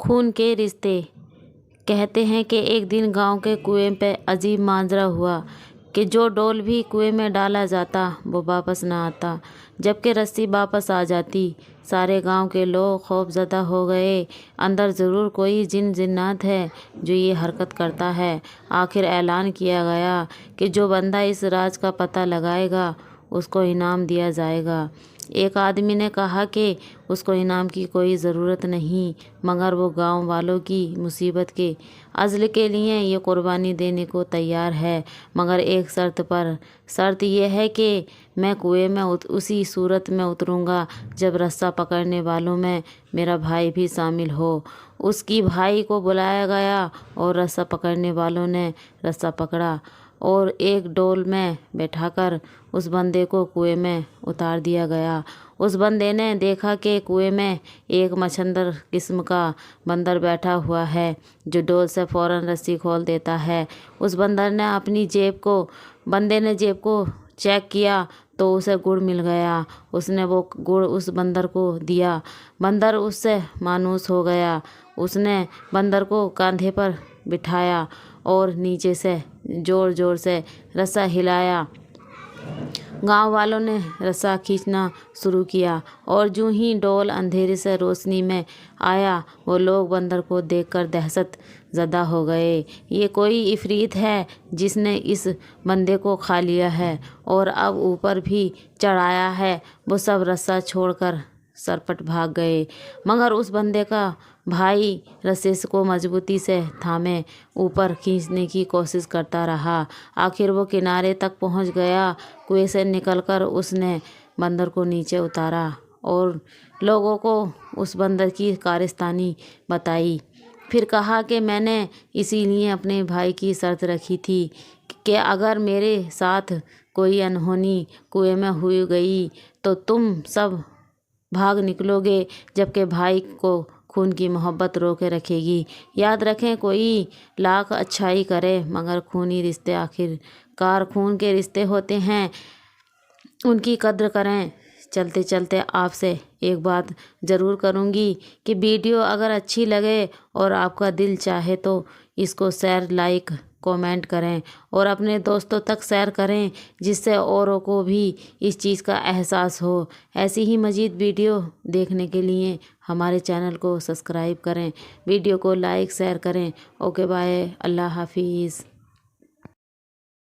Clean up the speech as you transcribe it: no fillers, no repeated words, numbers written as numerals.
खून के रिश्ते। कहते हैं कि एक दिन गांव के कुएं पे अजीब माजरा हुआ कि जो डोल भी कुएं में डाला जाता वो वापस ना आता, जबकि रस्सी वापस आ जाती। सारे गांव के लोग खौफजदा हो गए। अंदर ज़रूर कोई जिन जिन्नात है जो ये हरकत करता है। आखिर ऐलान किया गया कि जो बंदा इस राज का पता लगाएगा उसको इनाम दिया जाएगा। एक आदमी ने कहा कि उसको इनाम की कोई ज़रूरत नहीं, मगर वो गांव वालों की मुसीबत के अज़ल के लिए ये कुर्बानी देने को तैयार है, मगर एक शर्त पर। शर्त यह है कि मैं कुएं में उसी सूरत में उतरूँगा जब रस्सा पकड़ने वालों में मेरा भाई भी शामिल हो। उसकी भाई को बुलाया गया और रस्सा पकड़ने वालों ने रस्सा पकड़ा और एक डोल में बैठाकर उस बंदे को कुएं में उतार दिया गया। उस बंदे ने देखा कि कुएं में एक मच्छर किस्म का बंदर बैठा हुआ है जो डोल से फ़ौरन रस्सी खोल देता है। उस बंदे ने जेब को चेक किया तो उसे गुड़ मिल गया। उसने वो गुड़ उस बंदर को दिया। बंदर उससे मायूस हो गया। उसने बंदर को कंधे पर बिठाया और नीचे से ज़ोर ज़ोर से रस्सा हिलाया। गांव वालों ने रस्सा खींचना शुरू किया और यूं ही डोल अंधेरे से रोशनी में आया। वो लोग बंदर को देखकर दहशत ज़दा हो गए। ये कोई इफ़रीत है जिसने इस बंदे को खा लिया है और अब ऊपर भी चढ़ाया है। वो सब रस्सा छोड़कर सरपट भाग गए, मगर उस बंदे का भाई रस्से को मजबूती से थामे ऊपर खींचने की कोशिश करता रहा। आखिर वो किनारे तक पहुंच गया। कुएं से निकलकर उसने बंदर को नीचे उतारा और लोगों को उस बंदर की कारस्तानी बताई। फिर कहा कि मैंने इसीलिए अपने भाई की शर्त रखी थी कि अगर मेरे साथ कोई अनहोनी कुएं में हुई गई तो तुम सब भाग निकलोगे, जबकि भाई को खून की मोहब्बत रोके रखेगी। याद रखें, कोई लाख अच्छाई करे मगर खूनी रिश्ते आखिरकार खून के रिश्ते होते हैं, उनकी कद्र करें। चलते चलते आपसे एक बात ज़रूर करूँगी कि वीडियो अगर अच्छी लगे और आपका दिल चाहे तो इसको शेयर, लाइक, कमेंट करें और अपने दोस्तों तक शेयर करें, जिससे औरों को भी इस चीज़ का एहसास हो। ऐसी ही मज़ीद वीडियो देखने के लिए हमारे चैनल को सब्सक्राइब करें, वीडियो को लाइक शेयर करें। ओके बाय, अल्लाह हाफिज़।